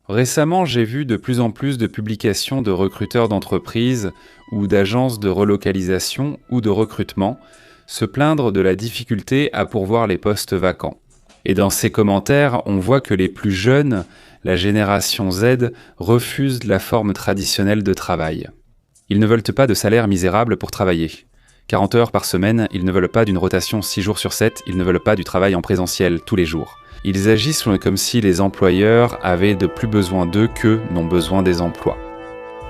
Récemment, j'ai vu de plus en plus de publications de recruteurs d'entreprises ou d'agences de relocalisation ou de recrutement se plaindre de la difficulté à pourvoir les postes vacants. Et dans ces commentaires, on voit que les plus jeunes, la génération Z, refusent la forme traditionnelle de travail. Ils ne veulent pas de salaire misérable pour travailler. 40 heures par semaine, ils ne veulent pas d'une rotation 6 jours sur 7, ils ne veulent pas du travail en présentiel tous les jours. Ils agissent comme si les employeurs avaient de plus besoin d'eux qu'eux n'ont besoin des emplois.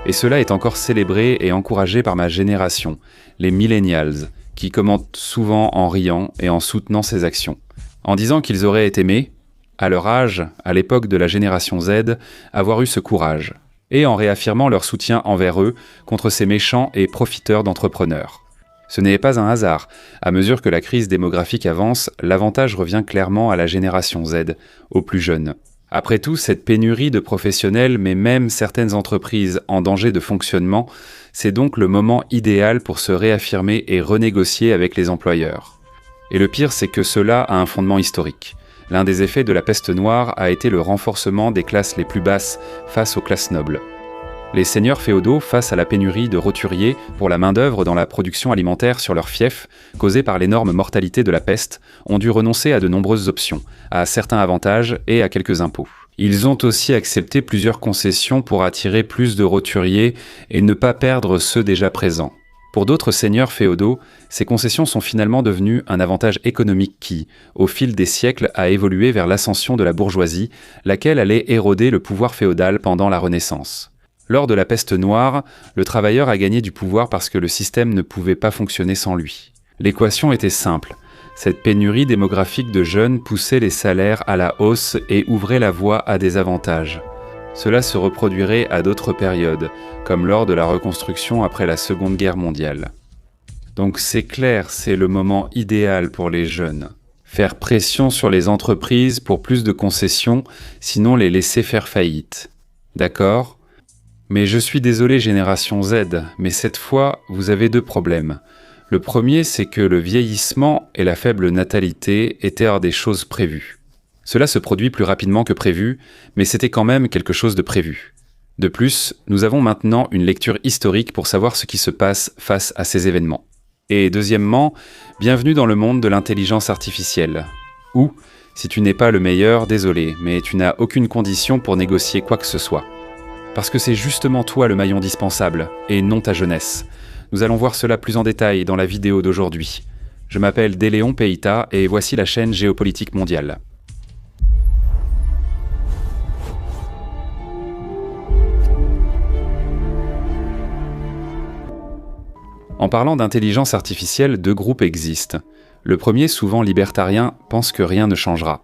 Et cela est encore célébré et encouragé par ma génération, les millennials, qui commentent souvent en riant et en soutenant ces actions, en disant qu'ils auraient aimé, à leur âge, à l'époque de la génération Z, avoir eu ce courage, et en réaffirmant leur soutien envers eux contre ces méchants et profiteurs d'entrepreneurs. Ce n'est pas un hasard. À mesure que la crise démographique avance, l'avantage revient clairement à la génération Z, aux plus jeunes. Après tout, cette pénurie de professionnels met même certaines entreprises en danger de fonctionnement. C'est donc le moment idéal pour se réaffirmer et renégocier avec les employeurs. Et le pire, c'est que cela a un fondement historique. L'un des effets de la peste noire a été le renforcement des classes les plus basses face aux classes nobles. Les seigneurs féodaux, face à la pénurie de roturiers pour la main-d'œuvre dans la production alimentaire sur leur fief, causée par l'énorme mortalité de la peste, ont dû renoncer à de nombreuses options, à certains avantages et à quelques impôts. Ils ont aussi accepté plusieurs concessions pour attirer plus de roturiers et ne pas perdre ceux déjà présents. Pour d'autres seigneurs féodaux, ces concessions sont finalement devenues un avantage économique qui, au fil des siècles, a évolué vers l'ascension de la bourgeoisie, laquelle allait éroder le pouvoir féodal pendant la Renaissance. Lors de la peste noire, le travailleur a gagné du pouvoir parce que le système ne pouvait pas fonctionner sans lui. L'équation était simple. Cette pénurie démographique de jeunes poussait les salaires à la hausse et ouvrait la voie à des avantages. Cela se reproduirait à d'autres périodes, comme lors de la reconstruction après la Seconde Guerre mondiale. Donc c'est clair, c'est le moment idéal pour les jeunes. Faire pression sur les entreprises pour plus de concessions, sinon les laisser faire faillite. D'accord ? Mais je suis désolé génération Z, mais cette fois, vous avez deux problèmes. Le premier, c'est que le vieillissement et la faible natalité étaient hors des choses prévues. Cela se produit plus rapidement que prévu, mais c'était quand même quelque chose de prévu. De plus, nous avons maintenant une lecture historique pour savoir ce qui se passe face à ces événements. Et deuxièmement, bienvenue dans le monde de l'intelligence artificielle. Ou, si tu n'es pas le meilleur, désolé, mais tu n'as aucune condition pour négocier quoi que ce soit. Parce que c'est justement toi le maillon dispensable, et non ta jeunesse. Nous allons voir cela plus en détail dans la vidéo d'aujourd'hui. Je m'appelle Déléon Peïta et voici la chaîne Géopolitique Mondiale. En parlant d'intelligence artificielle, deux groupes existent. Le premier, souvent libertarien, pense que rien ne changera.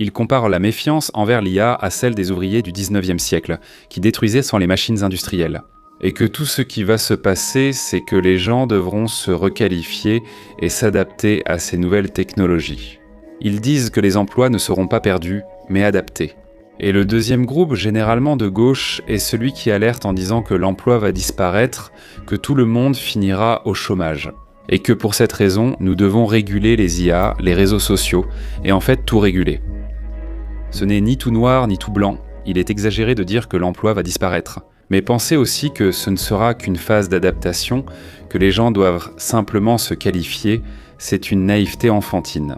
Il compare la méfiance envers l'IA à celle des ouvriers du 19e siècle, qui détruisaient sans les machines industrielles. Et que tout ce qui va se passer, c'est que les gens devront se requalifier et s'adapter à ces nouvelles technologies. Ils disent que les emplois ne seront pas perdus, mais adaptés. Et le deuxième groupe, généralement de gauche, est celui qui alerte en disant que l'emploi va disparaître, que tout le monde finira au chômage. Et que pour cette raison, nous devons réguler les IA, les réseaux sociaux, et en fait tout réguler. Ce n'est ni tout noir ni tout blanc, il est exagéré de dire que l'emploi va disparaître. Mais pensez aussi que ce ne sera qu'une phase d'adaptation, que les gens doivent simplement se qualifier, c'est une naïveté enfantine.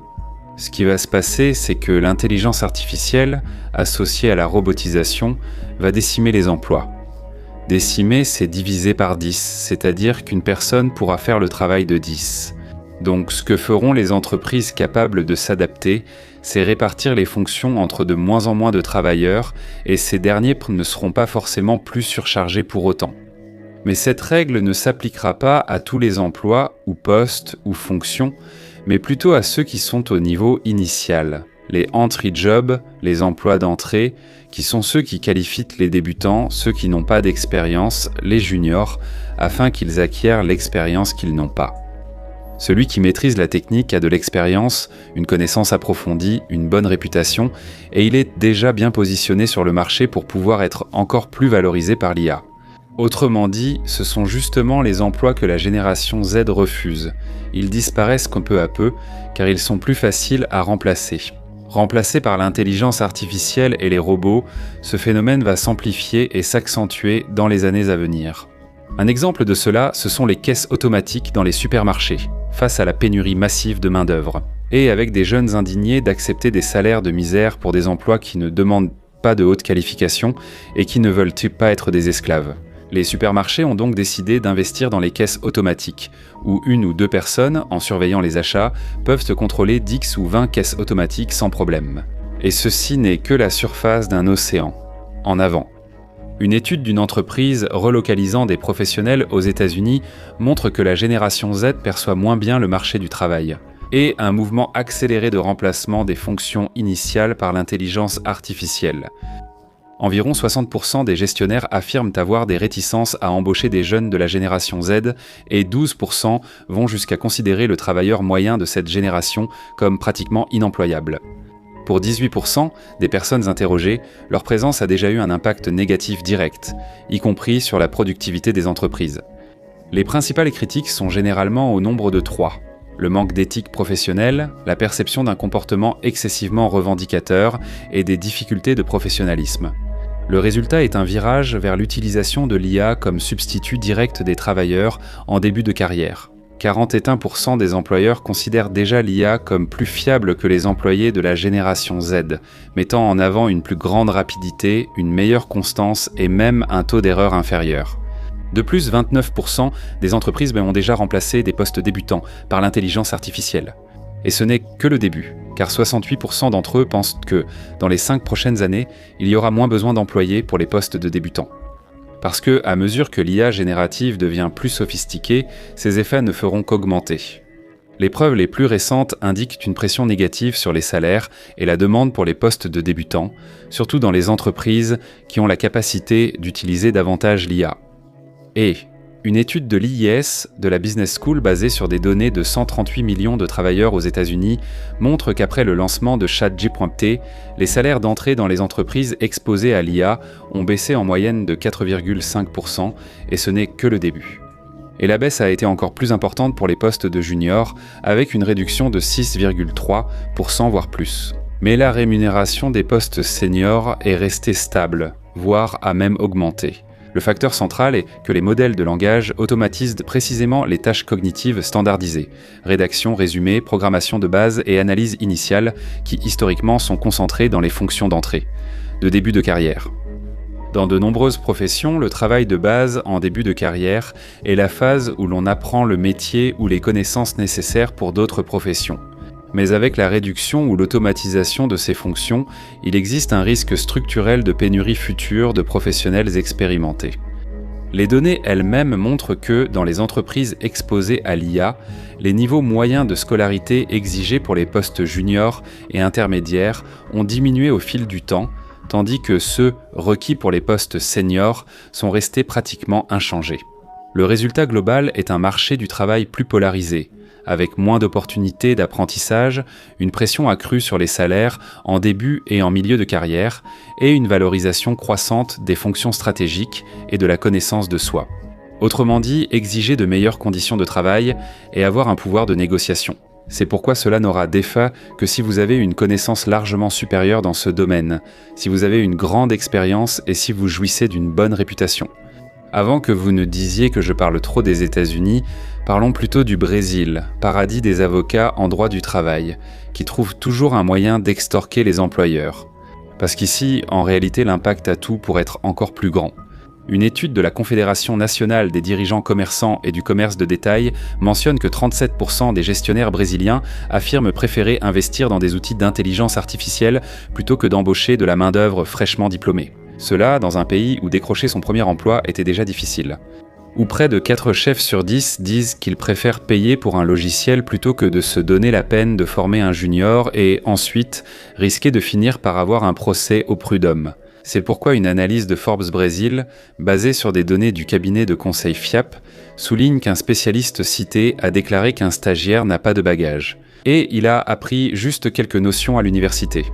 Ce qui va se passer, c'est que l'intelligence artificielle, associée à la robotisation, va décimer les emplois. Décimer, c'est diviser par 10, c'est-à-dire qu'une personne pourra faire le travail de 10. Donc ce que feront les entreprises capables de s'adapter, c'est répartir les fonctions entre de moins en moins de travailleurs et ces derniers ne seront pas forcément plus surchargés pour autant. Mais cette règle ne s'appliquera pas à tous les emplois ou postes ou fonctions, mais plutôt à ceux qui sont au niveau initial, les entry jobs, les emplois d'entrée, qui sont ceux qui qualifient les débutants, ceux qui n'ont pas d'expérience, les juniors, afin qu'ils acquièrent l'expérience qu'ils n'ont pas. Celui qui maîtrise la technique a de l'expérience, une connaissance approfondie, une bonne réputation, et il est déjà bien positionné sur le marché pour pouvoir être encore plus valorisé par l'IA. Autrement dit, ce sont justement les emplois que la génération Z refuse. Ils disparaissent peu à peu, car ils sont plus faciles à remplacer. Remplacé par l'intelligence artificielle et les robots, ce phénomène va s'amplifier et s'accentuer dans les années à venir. Un exemple de cela, ce sont les caisses automatiques dans les supermarchés, face à la pénurie massive de main-d'œuvre, et avec des jeunes indignés d'accepter des salaires de misère pour des emplois qui ne demandent pas de haute qualification et qui ne veulent pas être des esclaves. Les supermarchés ont donc décidé d'investir dans les caisses automatiques, où 1 ou 2 personnes, en surveillant les achats, peuvent se contrôler 10 ou 20 caisses automatiques sans problème. Et ceci n'est que la surface d'un océan. En avant. Une étude d'une entreprise relocalisant des professionnels aux États-Unis montre que la génération Z perçoit moins bien le marché du travail, et un mouvement accéléré de remplacement des fonctions initiales par l'intelligence artificielle. Environ 60% des gestionnaires affirment avoir des réticences à embaucher des jeunes de la génération Z et 12% vont jusqu'à considérer le travailleur moyen de cette génération comme pratiquement inemployable. Pour 18% des personnes interrogées, leur présence a déjà eu un impact négatif direct, y compris sur la productivité des entreprises. Les principales critiques sont généralement au nombre de 3. Le manque d'éthique professionnelle, la perception d'un comportement excessivement revendicateur et des difficultés de professionnalisme. Le résultat est un virage vers l'utilisation de l'IA comme substitut direct des travailleurs en début de carrière. 41% des employeurs considèrent déjà l'IA comme plus fiable que les employés de la génération Z, mettant en avant une plus grande rapidité, une meilleure constance et même un taux d'erreur inférieur. De plus, 29% des entreprises ont déjà remplacé des postes débutants par l'intelligence artificielle. Et ce n'est que le début, car 68% d'entre eux pensent que, dans les 5 prochaines années, il y aura moins besoin d'employés pour les postes de débutants. Parce que, à mesure que l'IA générative devient plus sophistiquée, ses effets ne feront qu'augmenter. Les preuves les plus récentes indiquent une pression négative sur les salaires et la demande pour les postes de débutants, surtout dans les entreprises qui ont la capacité d'utiliser davantage l'IA. Et une étude de l'IIS, de la Business School basée sur des données de 138 millions de travailleurs aux États-Unis, montre qu'après le lancement de ChatGPT, les salaires d'entrée dans les entreprises exposées à l'IA ont baissé en moyenne de 4,5%, et ce n'est que le début. Et la baisse a été encore plus importante pour les postes de juniors, avec une réduction de 6,3%, voire plus. Mais la rémunération des postes seniors est restée stable, voire a même augmenté. Le facteur central est que les modèles de langage automatisent précisément les tâches cognitives standardisées, rédaction, résumé, programmation de base et analyse initiale, qui historiquement sont concentrées dans les fonctions d'entrée, de début de carrière. Dans de nombreuses professions, le travail de base en début de carrière est la phase où l'on apprend le métier ou les connaissances nécessaires pour d'autres professions. Mais avec la réduction ou l'automatisation de ces fonctions, il existe un risque structurel de pénurie future de professionnels expérimentés. Les données elles-mêmes montrent que, dans les entreprises exposées à l'IA, les niveaux moyens de scolarité exigés pour les postes juniors et intermédiaires ont diminué au fil du temps, tandis que ceux requis pour les postes seniors sont restés pratiquement inchangés. Le résultat global est un marché du travail plus polarisé, avec moins d'opportunités d'apprentissage, une pression accrue sur les salaires en début et en milieu de carrière, et une valorisation croissante des fonctions stratégiques et de la connaissance de soi. Autrement dit, exiger de meilleures conditions de travail et avoir un pouvoir de négociation. C'est pourquoi cela n'aura d'effet que si vous avez une connaissance largement supérieure dans ce domaine, si vous avez une grande expérience et si vous jouissez d'une bonne réputation. Avant que vous ne disiez que je parle trop des États-Unis, parlons plutôt du Brésil, paradis des avocats en droit du travail, qui trouvent toujours un moyen d'extorquer les employeurs. Parce qu'ici, en réalité, l'impact à tout pourrait être encore plus grand. Une étude de la Confédération nationale des dirigeants commerçants et du commerce de détail mentionne que 37% des gestionnaires brésiliens affirment préférer investir dans des outils d'intelligence artificielle plutôt que d'embaucher de la main-d'œuvre fraîchement diplômée. Cela dans un pays où décrocher son premier emploi était déjà difficile. Où près de 4 chefs sur 10 disent qu'ils préfèrent payer pour un logiciel plutôt que de se donner la peine de former un junior et ensuite risquer de finir par avoir un procès au prud'homme. C'est pourquoi une analyse de Forbes Brésil, basée sur des données du cabinet de conseil FIAP, souligne qu'un spécialiste cité a déclaré qu'un stagiaire n'a pas de bagages. Et il a appris juste quelques notions à l'université.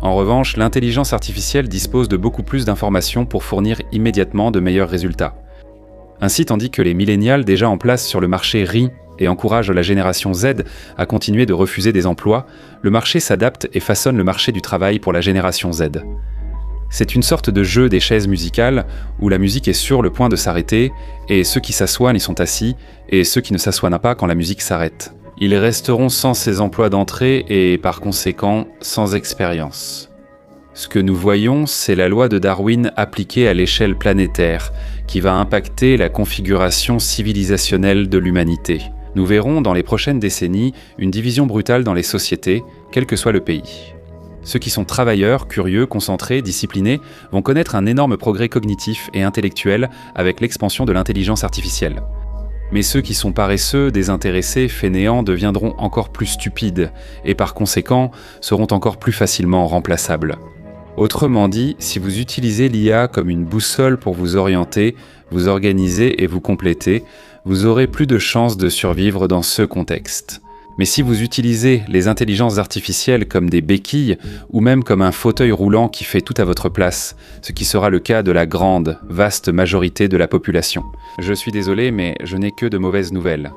En revanche, l'intelligence artificielle dispose de beaucoup plus d'informations pour fournir immédiatement de meilleurs résultats. Ainsi, tandis que les millénials déjà en place sur le marché rient et encourage la génération Z à continuer de refuser des emplois, le marché s'adapte et façonne le marché du travail pour la génération Z. C'est une sorte de jeu des chaises musicales où la musique est sur le point de s'arrêter et ceux qui s'assoient y sont assis et ceux qui ne s'assoient pas quand la musique s'arrête. Ils resteront sans ces emplois d'entrée et par conséquent sans expérience. Ce que nous voyons, c'est la loi de Darwin appliquée à l'échelle planétaire qui va impacter la configuration civilisationnelle de l'humanité. Nous verrons dans les prochaines décennies une division brutale dans les sociétés, quel que soit le pays. Ceux qui sont travailleurs, curieux, concentrés, disciplinés vont connaître un énorme progrès cognitif et intellectuel avec l'expansion de l'intelligence artificielle. Mais ceux qui sont paresseux, désintéressés, fainéants deviendront encore plus stupides et par conséquent seront encore plus facilement remplaçables. Autrement dit, si vous utilisez l'IA comme une boussole pour vous orienter, vous organiser et vous compléter, vous aurez plus de chances de survivre dans ce contexte. Mais si vous utilisez les intelligences artificielles comme des béquilles ou même comme un fauteuil roulant qui fait tout à votre place, ce qui sera le cas de la grande, vaste majorité de la population. Je suis désolé, mais je n'ai que de mauvaises nouvelles.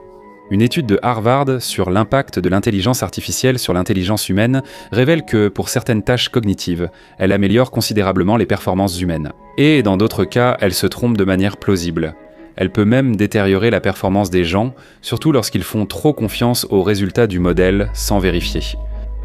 Une étude de Harvard sur l'impact de l'intelligence artificielle sur l'intelligence humaine révèle que, pour certaines tâches cognitives, elle améliore considérablement les performances humaines. Et dans d'autres cas, elle se trompe de manière plausible. Elle peut même détériorer la performance des gens, surtout lorsqu'ils font trop confiance aux résultats du modèle sans vérifier.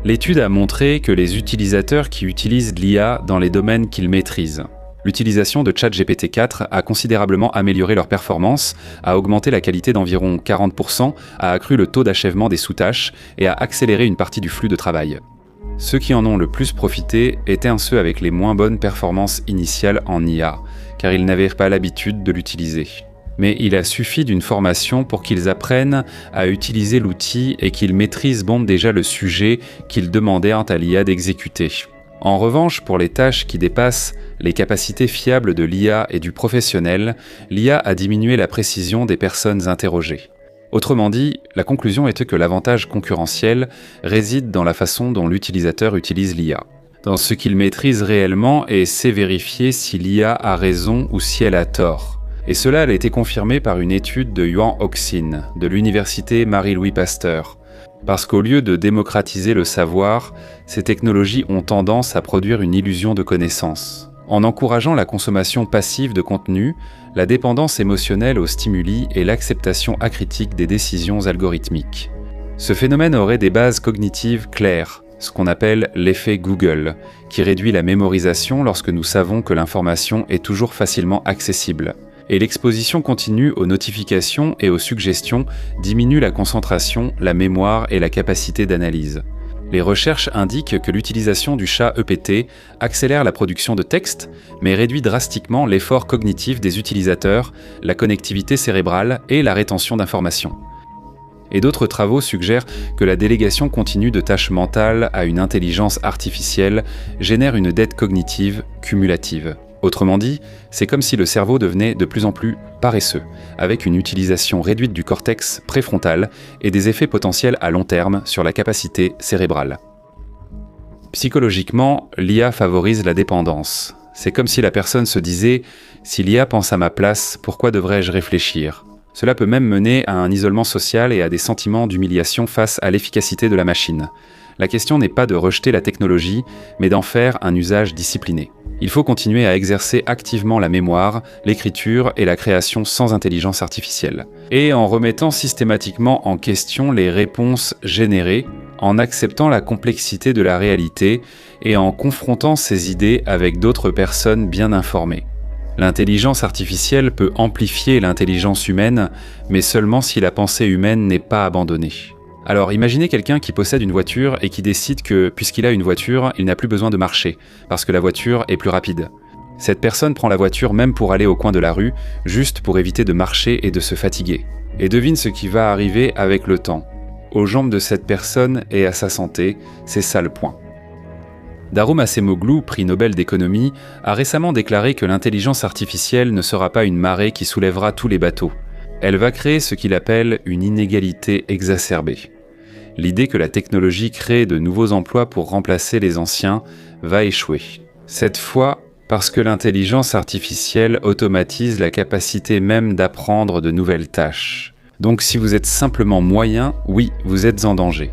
L'étude a montré que les utilisateurs qui utilisent l'IA dans les domaines qu'ils maîtrisent. L'utilisation de ChatGPT-4 a considérablement amélioré leur performance, a augmenté la qualité d'environ 40%, a accru le taux d'achèvement des sous-tâches et a accéléré une partie du flux de travail. Ceux qui en ont le plus profité étaient ceux avec les moins bonnes performances initiales en IA, car ils n'avaient pas l'habitude de l'utiliser. Mais il a suffi d'une formation pour qu'ils apprennent à utiliser l'outil et qu'ils maîtrisent déjà le sujet qu'ils demandèrent à l'IA d'exécuter. En revanche, pour les tâches qui dépassent les capacités fiables de l'IA et du professionnel, l'IA a diminué la précision des personnes interrogées. Autrement dit, la conclusion était que l'avantage concurrentiel réside dans la façon dont l'utilisateur utilise l'IA, dans ce qu'il maîtrise réellement et sait vérifier si l'IA a raison ou si elle a tort. Et cela a été confirmé par une étude de Yuan Oxin, de l'université Marie-Louis Pasteur. Parce qu'au lieu de démocratiser le savoir, ces technologies ont tendance à produire une illusion de connaissance. En encourageant la consommation passive de contenu, la dépendance émotionnelle aux stimuli et l'acceptation acritique des décisions algorithmiques. Ce phénomène aurait des bases cognitives claires, ce qu'on appelle l'effet Google, qui réduit la mémorisation lorsque nous savons que l'information est toujours facilement accessible. Et l'exposition continue aux notifications et aux suggestions diminue la concentration, la mémoire et la capacité d'analyse. Les recherches indiquent que l'utilisation du chat EPT accélère la production de texte, mais réduit drastiquement l'effort cognitif des utilisateurs, la connectivité cérébrale et la rétention d'informations. Et d'autres travaux suggèrent que la délégation continue de tâches mentales à une intelligence artificielle génère une dette cognitive cumulative. Autrement dit, c'est comme si le cerveau devenait de plus en plus paresseux, avec une utilisation réduite du cortex préfrontal et des effets potentiels à long terme sur la capacité cérébrale. Psychologiquement, l'IA favorise la dépendance. C'est comme si la personne se disait « Si l'IA pense à ma place, pourquoi devrais-je réfléchir ?» Cela peut même mener à un isolement social et à des sentiments d'humiliation face à l'efficacité de la machine. La question n'est pas de rejeter la technologie, mais d'en faire un usage discipliné. Il faut continuer à exercer activement la mémoire, l'écriture et la création sans intelligence artificielle. Et en remettant systématiquement en question les réponses générées, en acceptant la complexité de la réalité et en confrontant ces idées avec d'autres personnes bien informées. L'intelligence artificielle peut amplifier l'intelligence humaine, mais seulement si la pensée humaine n'est pas abandonnée. Alors imaginez quelqu'un qui possède une voiture et qui décide que, puisqu'il a une voiture, il n'a plus besoin de marcher, parce que la voiture est plus rapide. Cette personne prend la voiture même pour aller au coin de la rue, juste pour éviter de marcher et de se fatiguer. Et devine ce qui va arriver avec le temps. Aux jambes de cette personne et à sa santé, c'est ça le point. Darum Acemoglu, prix Nobel d'économie, a récemment déclaré que l'intelligence artificielle ne sera pas une marée qui soulèvera tous les bateaux. Elle va créer ce qu'il appelle une inégalité exacerbée. L'idée que la technologie crée de nouveaux emplois pour remplacer les anciens va échouer. Cette fois, parce que l'intelligence artificielle automatise la capacité même d'apprendre de nouvelles tâches. Donc si vous êtes simplement moyen, oui, vous êtes en danger.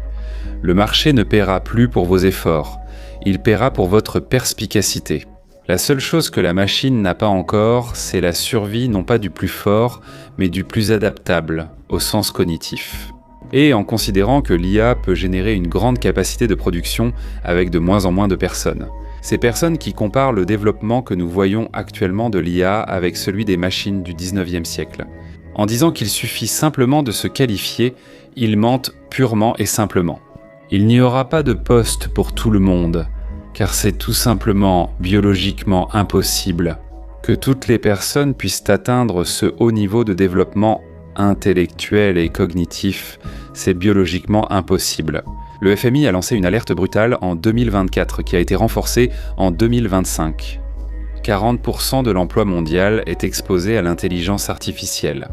Le marché ne paiera plus pour vos efforts, il paiera pour votre perspicacité. La seule chose que la machine n'a pas encore, c'est la survie non pas du plus fort, mais du plus adaptable, au sens cognitif. Et en considérant que l'IA peut générer une grande capacité de production avec de moins en moins de personnes. Ces personnes qui comparent le développement que nous voyons actuellement de l'IA avec celui des machines du 19e siècle. En disant qu'il suffit simplement de se qualifier, ils mentent purement et simplement. Il n'y aura pas de poste pour tout le monde, car c'est tout simplement biologiquement impossible que toutes les personnes puissent atteindre ce haut niveau de développement intellectuel et cognitif. C'est biologiquement impossible. Le FMI a lancé une alerte brutale en 2024 qui a été renforcée en 2025. 40% de l'emploi mondial est exposé à l'intelligence artificielle.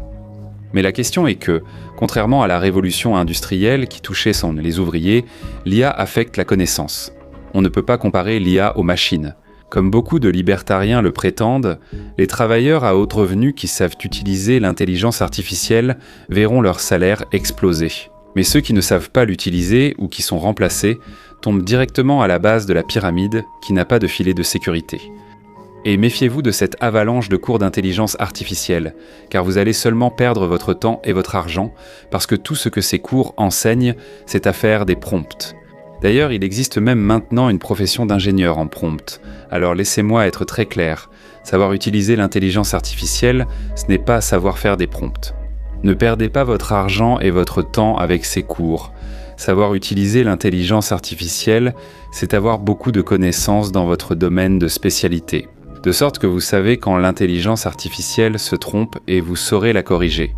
Mais la question est que, contrairement à la révolution industrielle qui touchait les ouvriers, l'IA affecte la connaissance. On ne peut pas comparer l'IA aux machines. Comme beaucoup de libertariens le prétendent, les travailleurs à haut revenu qui savent utiliser l'intelligence artificielle verront leur salaire exploser. Mais ceux qui ne savent pas l'utiliser ou qui sont remplacés tombent directement à la base de la pyramide qui n'a pas de filet de sécurité. Et méfiez-vous de cette avalanche de cours d'intelligence artificielle, car vous allez seulement perdre votre temps et votre argent, parce que tout ce que ces cours enseignent, c'est à faire des prompts. D'ailleurs, il existe même maintenant une profession d'ingénieur en prompt. Alors laissez-moi être très clair, savoir utiliser l'intelligence artificielle, ce n'est pas savoir faire des prompts. Ne perdez pas votre argent et votre temps avec ces cours. Savoir utiliser l'intelligence artificielle, c'est avoir beaucoup de connaissances dans votre domaine de spécialité. De sorte que vous savez quand l'intelligence artificielle se trompe et vous saurez la corriger.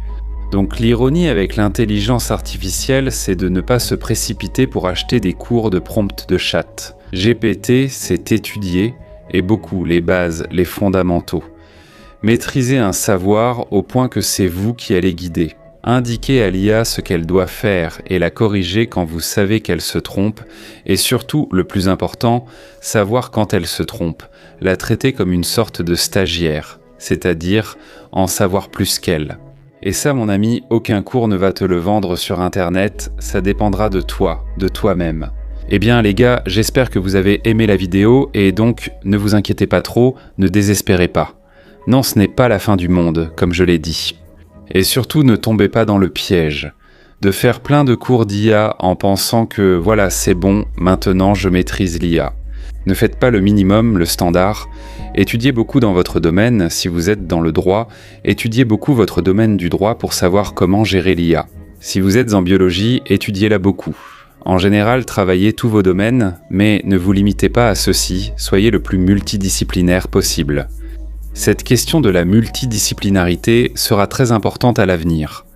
Donc l'ironie avec l'intelligence artificielle, c'est de ne pas se précipiter pour acheter des cours de prompt de chat. GPT, c'est étudier, et beaucoup, les bases, les fondamentaux. Maîtriser un savoir au point que c'est vous qui allez guider. Indiquer à l'IA ce qu'elle doit faire et la corriger quand vous savez qu'elle se trompe, et surtout, le plus important, savoir quand elle se trompe, la traiter comme une sorte de stagiaire, c'est-à-dire en savoir plus qu'elle. Et ça, mon ami, aucun cours ne va te le vendre sur Internet, ça dépendra de toi, de toi-même. Eh bien les gars, j'espère que vous avez aimé la vidéo, et donc ne vous inquiétez pas trop, ne désespérez pas. Non, ce n'est pas la fin du monde, comme je l'ai dit. Et surtout, ne tombez pas dans le piège de faire plein de cours d'IA en pensant que voilà, c'est bon, maintenant je maîtrise l'IA. Ne faites pas le minimum, le standard. Étudiez beaucoup dans votre domaine, si vous êtes dans le droit, étudiez beaucoup votre domaine du droit pour savoir comment gérer l'IA. Si vous êtes en biologie, étudiez-la beaucoup. En général, travaillez tous vos domaines, mais ne vous limitez pas à ceux-ci, soyez le plus multidisciplinaire possible. Cette question de la multidisciplinarité sera très importante à l'avenir.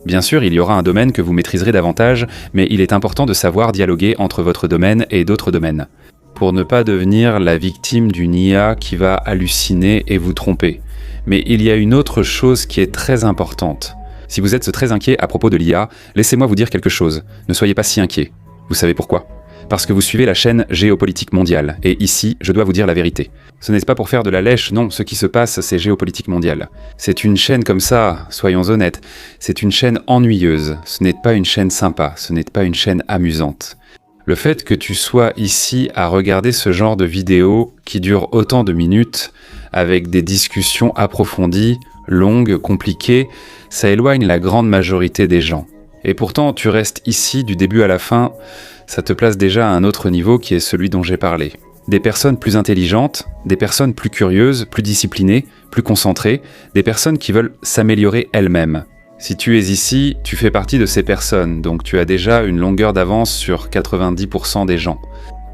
Bien sûr, il y aura un domaine que vous maîtriserez davantage, mais il est important de savoir dialoguer entre votre domaine et d'autres domaines, pour ne pas devenir la victime d'une IA qui va halluciner et vous tromper. Mais il y a une autre chose qui est très importante. Si vous êtes très inquiet à propos de l'IA, laissez-moi vous dire quelque chose. Ne soyez pas si inquiet. Vous savez pourquoi ? Parce que vous suivez la chaîne Géopolitique Mondiale. Et ici, je dois vous dire la vérité. Ce n'est pas pour faire de la lèche, non, ce qui se passe, c'est Géopolitique Mondiale. C'est une chaîne comme ça, soyons honnêtes. C'est une chaîne ennuyeuse. Ce n'est pas une chaîne sympa, ce n'est pas une chaîne amusante. Le fait que tu sois ici à regarder ce genre de vidéos qui durent autant de minutes, avec des discussions approfondies, longues, compliquées, ça éloigne la grande majorité des gens. Et pourtant, tu restes ici du début à la fin, ça te place déjà à un autre niveau qui est celui dont j'ai parlé. Des personnes plus intelligentes, des personnes plus curieuses, plus disciplinées, plus concentrées, des personnes qui veulent s'améliorer elles-mêmes. Si tu es ici, tu fais partie de ces personnes, donc tu as déjà une longueur d'avance sur 90% des gens.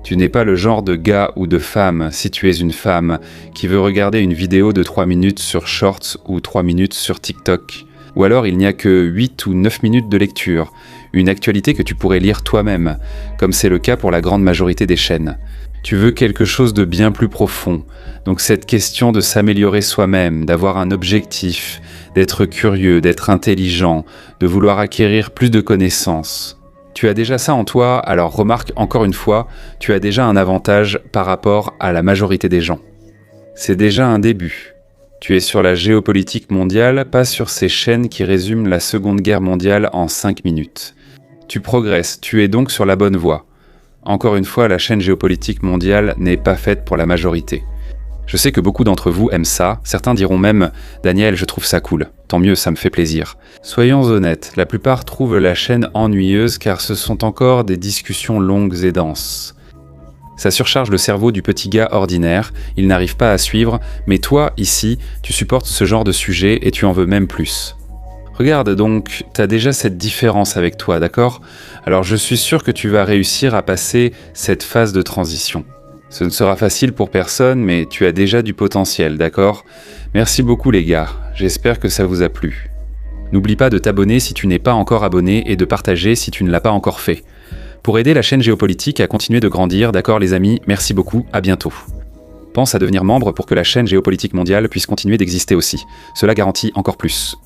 Tu n'es pas le genre de gars ou de femme, si tu es une femme, qui veut regarder une vidéo de 3 minutes sur Shorts ou 3 minutes sur TikTok. Ou alors il n'y a que 8 ou 9 minutes de lecture, une actualité que tu pourrais lire toi-même, comme c'est le cas pour la grande majorité des chaînes. Tu veux quelque chose de bien plus profond, donc cette question de s'améliorer soi-même, d'avoir un objectif, d'être curieux, d'être intelligent, de vouloir acquérir plus de connaissances. Tu as déjà ça en toi, alors remarque encore une fois, tu as déjà un avantage par rapport à la majorité des gens. C'est déjà un début. Tu es sur la géopolitique mondiale, pas sur ces chaînes qui résument la Seconde Guerre mondiale en 5 minutes. Tu progresses, tu es donc sur la bonne voie. Encore une fois, la chaîne géopolitique mondiale n'est pas faite pour la majorité. Je sais que beaucoup d'entre vous aiment ça, certains diront même « Daniel, je trouve ça cool, tant mieux, ça me fait plaisir ». Soyons honnêtes, la plupart trouvent la chaîne ennuyeuse car ce sont encore des discussions longues et denses. Ça surcharge le cerveau du petit gars ordinaire, il n'arrive pas à suivre, mais toi, ici, tu supportes ce genre de sujet et tu en veux même plus. Regarde donc, t'as déjà cette différence avec toi, d'accord? Alors je suis sûr que tu vas réussir à passer cette phase de transition. Ce ne sera facile pour personne, mais tu as déjà du potentiel, d'accord? Merci beaucoup les gars, j'espère que ça vous a plu. N'oublie pas de t'abonner si tu n'es pas encore abonné et de partager si tu ne l'as pas encore fait. Pour aider la chaîne géopolitique à continuer de grandir, d'accord les amis, merci beaucoup, à bientôt. Pense à devenir membre pour que la chaîne géopolitique mondiale puisse continuer d'exister aussi. Cela garantit encore plus.